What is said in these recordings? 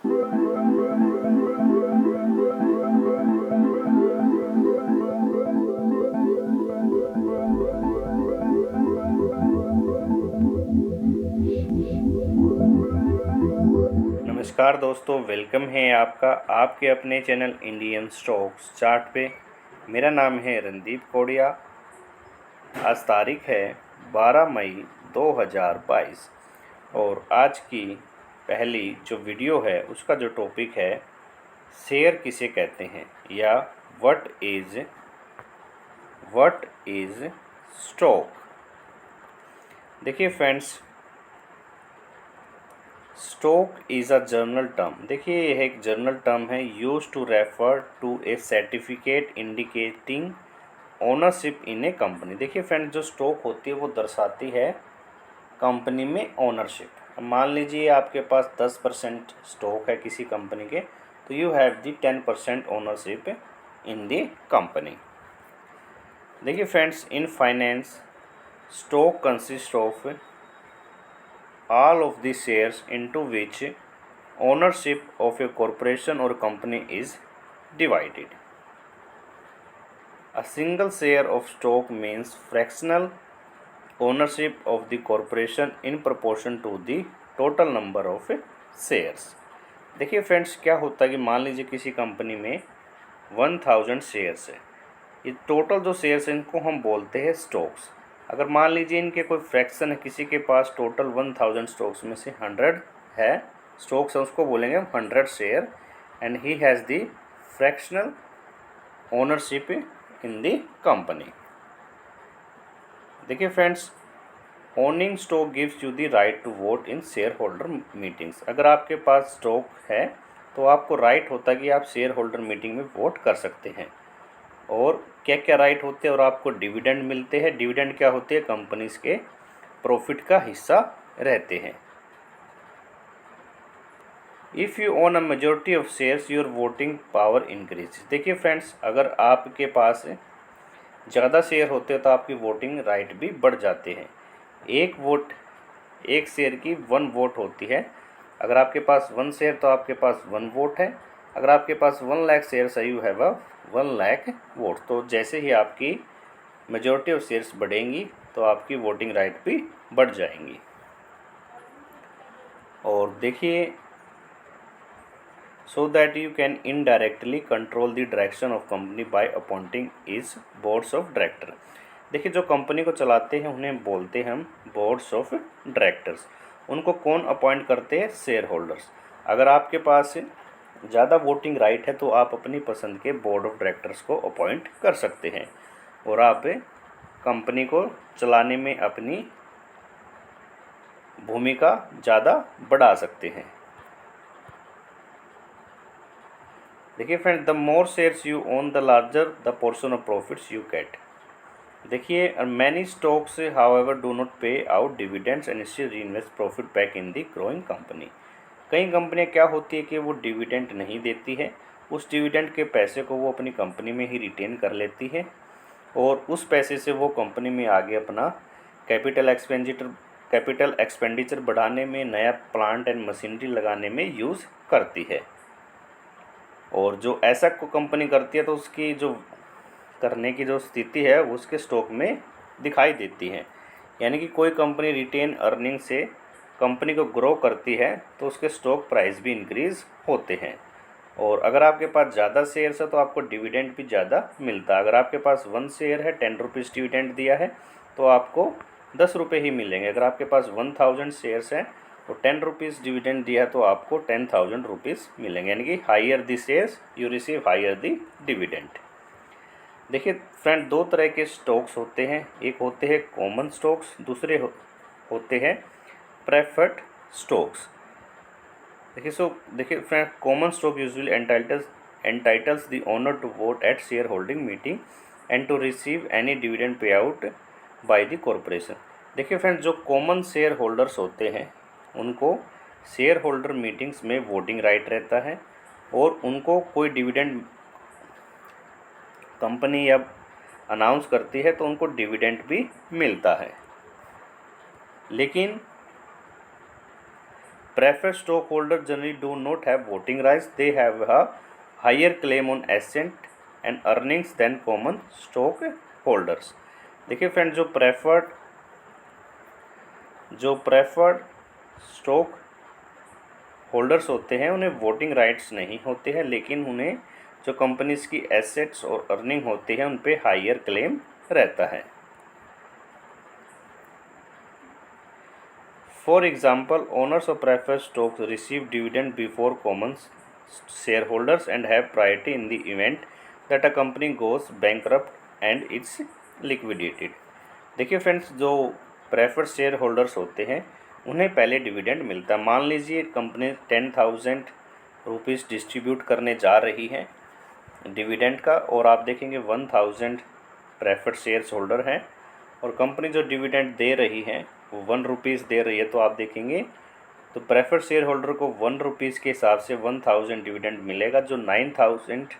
नमस्कार दोस्तों, वेलकम है आपका आपके अपने चैनल इंडियन स्टॉक्स चार्ट पे। मेरा नाम है रणदीप कोडिया। आज तारीख है 12 मई 2022 और आज की पहली जो वीडियो है उसका जो टॉपिक है शेयर किसे कहते हैं या व्हाट इज़ स्टॉक। देखिए friends, stock is a general term. देखिए यह एक जर्नल टर्म है use to refer to a certificate indicating ownership in a company. देखिए फ्रेंड्स, जो स्टॉक होती है वो दर्शाती है कंपनी में ओनरशिप। मान लीजिए आपके पास 10% स्टॉक है किसी कंपनी के, तो you have the 10% ownership in the company. देखिए friends, in finance stock consist of all of the shares into which ownership of a corporation or company is divided. A single share of stock means fractional ownership of the corporation in proportion to the total number of shares. देखिए friends, क्या होता है कि मान लीजिए किसी company में 1000 shares है। ये टोटल जो शेयर्स हैं इनको हम बोलते हैं स्टॉक्स। अगर मान लीजिए इनके कोई फ्रैक्शन है, किसी के पास टोटल 1000 स्टॉक्स में से 100 है स्टॉक्स है, उसको बोलेंगे हम 100 share and he has the fractional ownership in the company. देखिए friends, owning stock gives you the right to vote in share holder meetings. अगर आपके पास स्टॉक है तो आपको राइट होता है कि आप शेयर होल्डर मीटिंग में वोट कर सकते हैं। और क्या क्या राइट होते हैं, और आपको डिविडेंड मिलते हैं। डिविडेंड क्या होते हैं? कंपनीज के प्रॉफिट का हिस्सा रहते हैं। If you own a majority of shares your voting power increase. देखिए फ्रेंड्स, अगर आपके पास ज़्यादा शेयर होते हैं तो आपकी वोटिंग राइट भी बढ़ जाते हैं। एक शेयर की 1 वोट होती है। अगर आपके पास 1 शेयर तो आपके पास 1 वोट है। अगर आपके पास 1 लाख शेयर्स है, you have a 1 lakh vote. तो जैसे ही आपकी मेजॉरिटी ऑफ शेयर्स बढ़ेंगी तो आपकी वोटिंग राइट भी बढ़ जाएंगी। और देखिए, so that you can indirectly control the direction of company by appointing its boards of director। देखिए, जो कंपनी को चलाते हैं उन्हें बोलते हैं हम बोर्ड्स ऑफ डायरेक्टर्स। उनको कौन अपॉइंट करते हैं? Share holders. अगर आपके पास ज़्यादा वोटिंग राइट है तो आप अपनी पसंद के बोर्ड ऑफ डायरेक्टर्स को अपॉइंट कर सकते हैं और आप कंपनी को चलाने में अपनी भूमिका ज़्यादा बढ़ा सकते हैं। देखिए friend, the more shares you own the larger the portion of profits you get. देखिए, many stocks however do not pay out dividends and still reinvest profit back in the growing company. कई कंपनियां क्या होती है कि वो dividend नहीं देती है, उस डिविडेंड के पैसे को वो अपनी कंपनी में ही रिटेन कर लेती है और उस पैसे से वो कंपनी में आगे अपना कैपिटल एक्सपेंडिचर बढ़ाने में, नया प्लांट एंड मशीनरी लगाने में यूज़ करती है। और जो ऐसा को कंपनी करती है तो उसकी जो करने की जो स्थिति है वो उसके स्टॉक में दिखाई देती है। यानी कि कोई कंपनी रिटेन अर्निंग से कंपनी को ग्रो करती है तो उसके स्टॉक प्राइस भी इंक्रीज़ होते हैं। और अगर आपके पास ज़्यादा शेयर्स है तो आपको डिविडेंड भी ज़्यादा मिलता है। अगर आपके पास 1 शेयर है, 10 रुपीज़ डिविडेंड दिया है तो आपको 10 रुपये ही मिलेंगे। अगर आपके पास 1000 शेयर्स हैं तो 10 रुपीज़ डिविडेंड दिया है तो आपको 10,000 रुपीज़ मिलेंगे। यानी कि higher the shares you receive higher the dividend. देखिए फ्रेंड, 2 तरह के स्टॉक्स होते हैं। एक होते हैं कॉमन स्टॉक्स, दूसरे होते हैं प्रेफर्ड स्टॉक्स। देखिए friend, common stock usually entitles the owner to vote at share holding meeting and to receive any dividend pay out by the corporation. देखिए फ्रेंड, जो कॉमन शेयर होल्डर्स होते हैं उनको share holder meetings में voting right रहता है और उनको कोई डिविडेंड कंपनी या अनाउंस करती है तो उनको डिविडेंड भी मिलता है। लेकिन preferred stock holder generally do not have voting rights, they have a higher claim on asset and earnings then common stock holders. देखिए फ्रेंड, जो प्रेफर्ड स्टॉक होल्डर्स होते हैं उन्हें वोटिंग राइट्स नहीं होते हैं, लेकिन उन्हें जो कंपनीज की एसेट्स और अर्निंग होती है उन पे हायर क्लेम रहता है। For example, owners of preferred stocks receive dividend before common share holders and have priority in the event that a company goes bankrupt and it's liquidated. देखिए friends, जो preferred share holders होते हैं उन्हें पहले dividend मिलता है। मान लीजिए कंपनी 10,000 रुपीज़ डिस्ट्रीब्यूट करने जा रही है डिविडेंड का, और आप देखेंगे 1,000 प्रेफर्ड शेयर्स होल्डर हैं और कंपनी जो डिविडेंड दे रही है वो 1 रुपीज़ दे रही है, तो आप देखेंगे तो प्रेफर्ड शेयर होल्डर को 1 रुपीज़ के हिसाब से 1,000 डिविडेंड मिलेगा। जो 9,000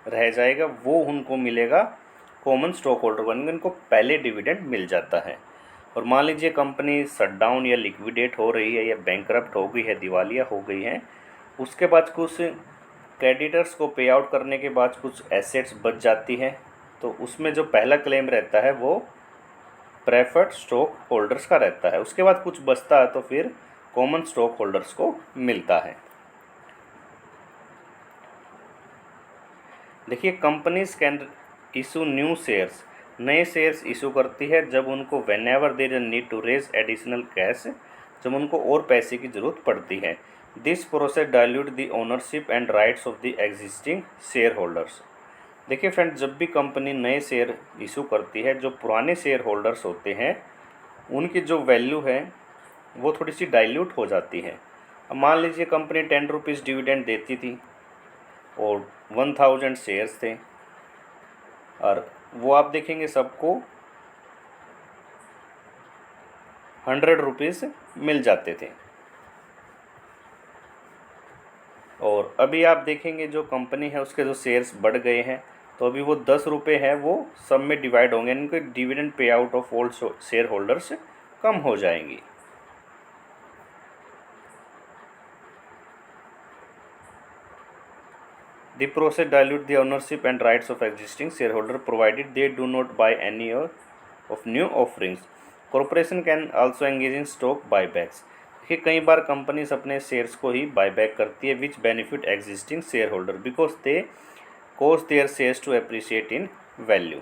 रह जाएगा वो उनको मिलेगा कॉमन स्टॉक होल्डर को, उनको पहले डिविडेंड मिल जाता है। और मान लीजिए कंपनी शटडाउन या लिक्विडेट हो रही है या बैंकरप्ट हो गई है, दिवालिया हो गई है, उसके बाद कुछ क्रेडिटर्स को पे आउट करने के बाद कुछ एसेट्स बच जाती है, तो उसमें जो पहला क्लेम रहता है वो प्रेफर्ड स्टॉक होल्डर्स का रहता है। उसके बाद कुछ बचता है तो फिर कॉमन स्टॉक होल्डर्स को मिलता है। देखिए, companies can issue new shares, नए शेयर्स इशू करती है जब उनको whenever there is need to raise additional cash, जब उनको और पैसे की ज़रूरत पड़ती है। This process dilute the ownership and rights of the existing share holders. देखिए फ्रेंड, जब भी कंपनी नए शेयर इशू करती है, जो पुराने शेयर होल्डर्स होते हैं उनकी जो वैल्यू है वो थोड़ी सी डाइल्यूट हो जाती है। अब मान लीजिए कंपनी 10 रुपीज़ डिविडेंड देती थी और 1,000 शेयर्स थे, और वो आप देखेंगे सबको 100 रुपीज़ मिल जाते थे। और अभी आप देखेंगे जो कंपनी है उसके जो शेयर्स बढ़ गए हैं, तो अभी वो 10 रुपये है वो सब में डिवाइड होंगे, इनके dividend pay out of all shareholders कम हो जाएंगी। The process dilute the ownership and rights of existing shareholder provided they do not buy any of new offerings. Corporation can also engage in stock buybacks. देखिए, कई बार companies अपने shares को ही buyback करती है which benefit existing share holder because they cause their shares to appreciate in value.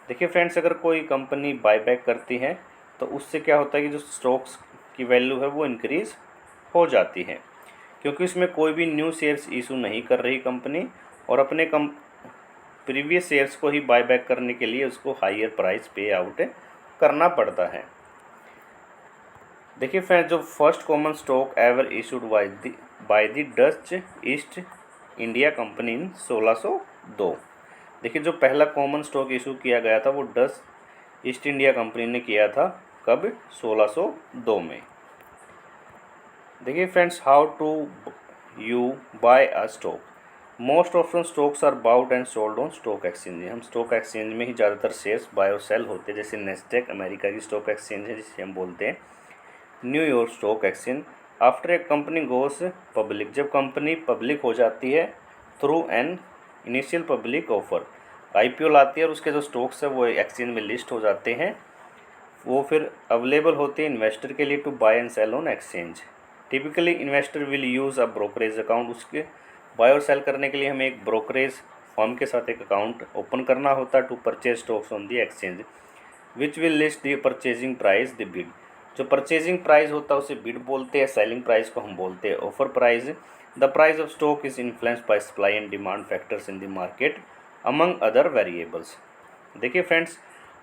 देखिए friends, अगर कोई company buyback करती है तो उससे क्या होता है कि जो स्टॉक्स की वैल्यू है वो इंक्रीज़ हो जाती है, क्योंकि उसमें कोई भी न्यू शेयर्स इशू नहीं कर रही कंपनी, और अपने प्रीवियस शेयर्स को ही बायबैक करने के लिए उसको हायर प्राइस पे आउट करना पड़ता है। देखिए फ्रेंड्स, जो first common stock ever issued by the Dutch east India company इन 1602। देखिए, जो पहला कॉमन स्टॉक इशू किया गया था वो डच ईस्ट इंडिया कंपनी ने किया था, कब? 1602 में। देखिए friends, how to you buy a stock. Most often stocks are bought and sold on stock exchange. हम स्टॉक एक्सचेंज में ही ज़्यादातर शेयर्स बाय और सेल होते हैं, जैसे नेस्डैक अमेरिका की स्टॉक एक्सचेंज है जिसे हम बोलते हैं New York stock exchange. After a company goes public, जब कंपनी पब्लिक हो जाती है through an initial public offer, IPO लाती है और उसके जो स्टॉक्स है वो एक्सचेंज में लिस्ट हो जाते हैं, वो फिर अवेलेबल होते हैं इन्वेस्टर के लिए to buy and sell on exchange. Typically investor will use a brokerage account. उसके बाय और सेल करने के लिए हमें एक ब्रोकरेज फर्म के साथ एक अकाउंट ओपन करना होता है to purchase stocks on the exchange which will list the purchasing price the bid. जो परचेजिंग प्राइस होता है उसे बिड बोलते हैं, सेलिंग प्राइस को हम बोलते हैं offer price. The price of stock is influenced by supply and demand factors in the market among other variables. देखिए फ्रेंड्स,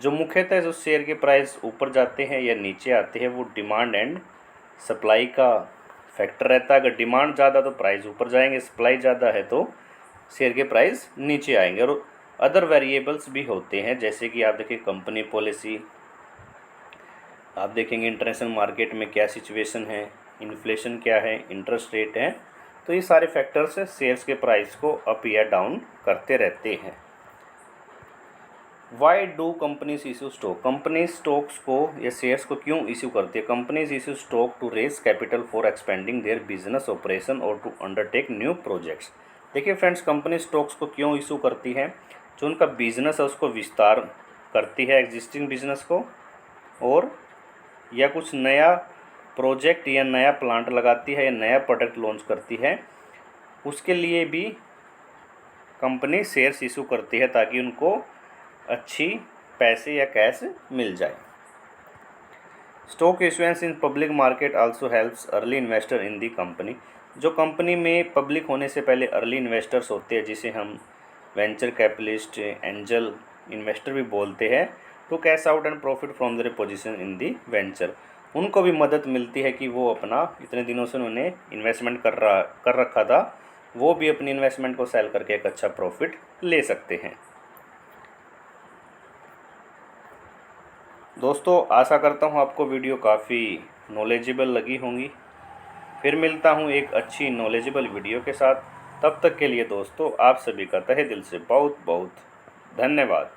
जो मुख्यतः जो शेयर के प्राइस ऊपर जाते हैं या नीचे आते हैं वो डिमांड एंड सप्लाई का फैक्टर रहता है। अगर डिमांड ज़्यादा तो प्राइस ऊपर जाएंगे, सप्लाई ज़्यादा है तो शेयर के प्राइस नीचे आएंगे। और अदर वेरिएबल्स भी होते हैं, जैसे कि आप देखिए कंपनी पॉलिसी, आप देखेंगे इंटरनेशनल मार्केट में क्या सिचुएशन है, इन्फ्लेशन क्या है, इंटरेस्ट रेट है, तो ये सारे फैक्टर्स शेयर्स के प्राइस को अप या डाउन करते रहते हैं। Why do companies issue stock? Company stocks को या शेयर्स को क्यों इशू करती है? Companies issue stock to raise capital for expending their business operation और टू अंडरटेक न्यू प्रोजेक्ट्स। देखिए फ्रेंड्स, कंपनी स्टॉक्स को क्यों इशू करती है? जो उनका बिजनेस है उसको विस्तार करती है, एग्जिस्टिंग बिजनेस को, और या कुछ नया प्रोजेक्ट या नया प्लांट लगाती है या नया प्रोडक्ट लॉन्च करती है, उसके लिए भी कंपनी शेयर्स इशू करती है ताकि उनको अच्छी पैसे या कैश मिल जाए। Stock issuance in public market also helps early investor in the company. जो कंपनी में पब्लिक होने से पहले अर्ली इन्वेस्टर्स होते हैं, जिसे हम वेंचर कैपिटलिस्ट, एंजल इन्वेस्टर भी बोलते हैं, to cash out and profit from their position in the venture. उनको भी मदद मिलती है कि वो अपना इतने दिनों से उन्होंने इन्वेस्टमेंट कर रखा था, वो भी अपनी इन्वेस्टमेंट को सेल करके एक अच्छा प्रॉफिट ले सकते हैं। दोस्तों, आशा करता हूँ आपको वीडियो काफ़ी नॉलेजेबल लगी होंगी। फिर मिलता हूँ एक अच्छी नॉलेजेबल वीडियो के साथ। तब तक के लिए दोस्तों, आप सभी का तहे दिल से बहुत बहुत धन्यवाद।